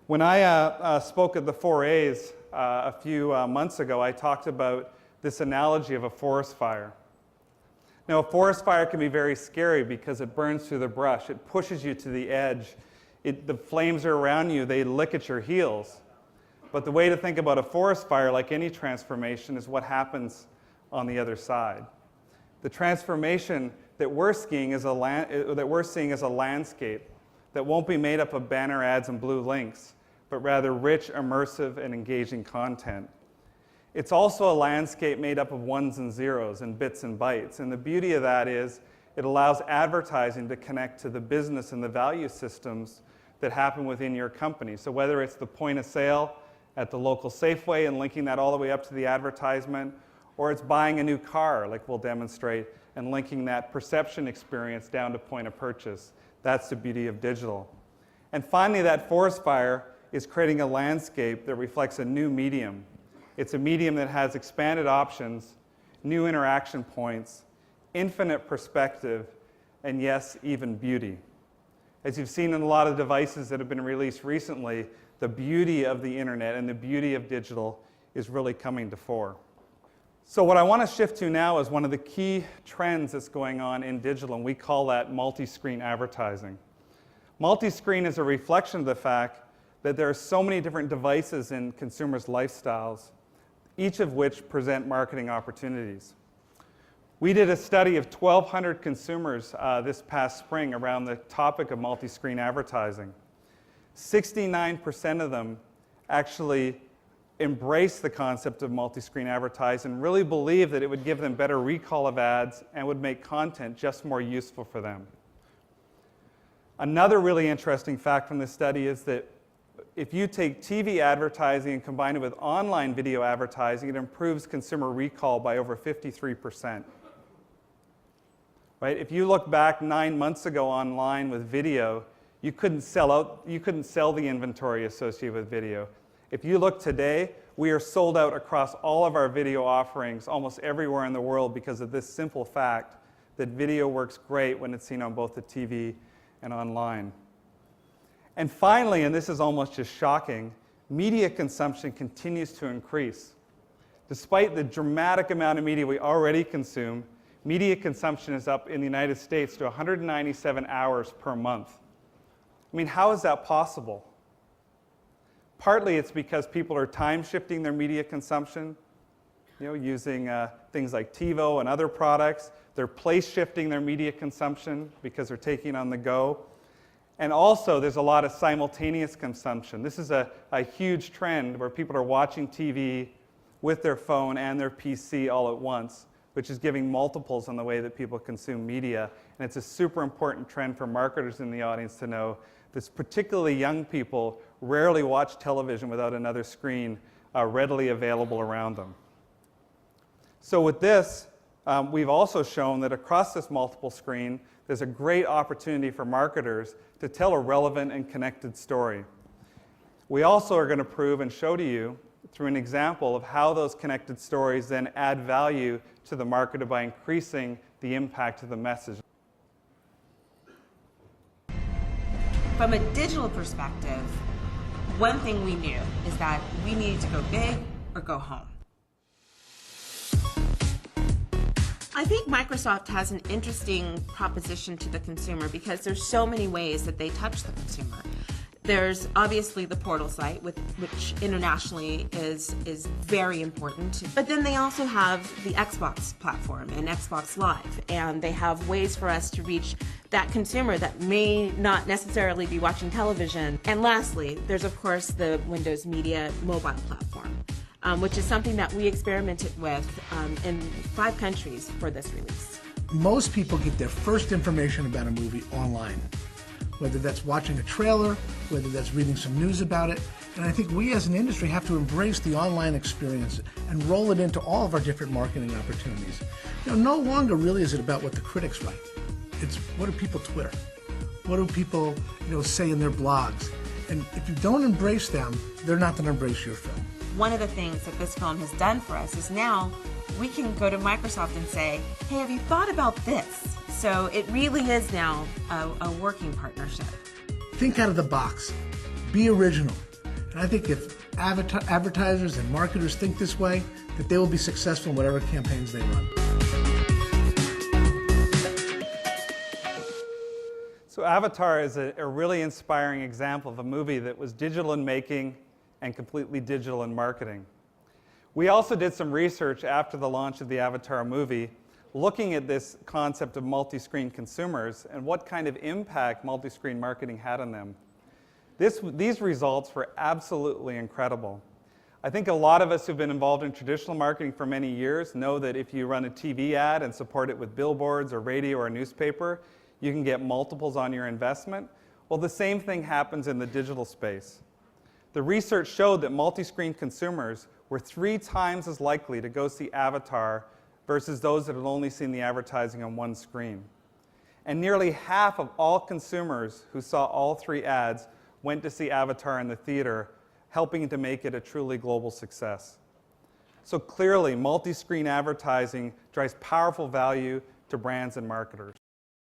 When I spoke at the 4As a few months ago, I talked about this analogy of a forest fire. Now, a forest fire can be very scary because it burns through the brush. It pushes you to the edge. The flames are around you. They lick at your heels. But the way to think about a forest fire, like any transformation, is what happens on the other side. The transformation that we're seeing is a landscape that won't be made up of banner ads and blue links, but rather rich, immersive, and engaging content. It's also a landscape made up of ones and zeros and bits and bytes. And the beauty of that is it allows advertising to connect to the business and the value systems that happen within your company. So whether it's the point of sale at the local Safeway and linking that all the way up to the advertisement, or it's buying a new car, like we'll demonstrate, and linking that perception experience down to point of purchase. That's the beauty of digital. And finally, that forest fire is creating a landscape that reflects a new medium. It's a medium that has expanded options, new interaction points, infinite perspective, and yes, even beauty. As you've seen in a lot of devices that have been released recently, the beauty of the internet and the beauty of digital is really coming to fore. So what I want to shift to now is one of the key trends that's going on in digital, and we call that multi-screen advertising. Multi-screen is a reflection of the fact that there are so many different devices in consumers' lifestyles, each of which present marketing opportunities. We did a study of 1,200 consumers this past spring around the topic of multi-screen advertising. 69% of them actually embrace the concept of multi-screen advertising and really believe that it would give them better recall of ads and would make content just more useful for them. Another really interesting fact from this study is that if you take TV advertising and combine it with online video advertising, it improves consumer recall by over 53%. Right? If you look back 9 months ago online with video, you couldn't sell the inventory associated with video. If you look today, we are sold out across all of our video offerings almost everywhere in the world because of this simple fact that video works great when it's seen on both the TV and online. And finally, and this is almost just shocking, media consumption continues to increase. Despite the dramatic amount of media we already consume, media consumption is up in the United States to 197 hours per month. I mean, how is that possible? Partly it's because people are time shifting their media consumption, using things like TiVo and other products. They're place shifting their media consumption because they're taking on the go. And also there's a lot of simultaneous consumption. This is a huge trend where people are watching TV with their phone and their PC all at once, which is giving multiples on the way that people consume media. And it's a super important trend for marketers in the audience to know that particularly young people rarely watch television without another screen readily available around them. So with this, we've also shown that across this multiple screen, there's a great opportunity for marketers to tell a relevant and connected story. We also are going to prove and show to you through an example of how those connected stories then add value to the marketer by increasing the impact of the message. From a digital perspective, one thing we knew is that we needed to go big or go home. I think Microsoft has an interesting proposition to the consumer because there's so many ways that they touch the consumer. There's obviously the portal site, which internationally is very important. But then they also have the Xbox platform and Xbox Live, and they have ways for us to reach that consumer that may not necessarily be watching television. And lastly, there's of course the Windows Media mobile platform, which is something that we experimented with in 5 countries for this release. Most people get their first information about a movie online, whether that's watching a trailer, whether that's reading some news about it. And I think we as an industry have to embrace the online experience and roll it into all of our different marketing opportunities. No longer really is it about what the critics write. It's what do people Twitter? What do people say in their blogs? And if you don't embrace them, they're not going to embrace your film. One of the things that this film has done for us is now we can go to Microsoft and say, hey, have you thought about this? So it really is now a working partnership. Think out of the box. Be original. And I think if advertisers and marketers think this way, that they will be successful in whatever campaigns they run. So Avatar is a really inspiring example of a movie that was digital in making and completely digital in marketing. We also did some research after the launch of the Avatar movie, looking at this concept of multi-screen consumers and what kind of impact multi-screen marketing had on them. These results were absolutely incredible. I think a lot of us who've been involved in traditional marketing for many years know that if you run a TV ad and support it with billboards or radio or newspaper, you can get multiples on your investment. Well, the same thing happens in the digital space. The research showed that multi-screen consumers were 3 times as likely to go see Avatar versus those that had only seen the advertising on one screen. And nearly half of all consumers who saw all 3 ads went to see Avatar in the theater, helping to make it a truly global success. So clearly, multi-screen advertising drives powerful value to brands and marketers.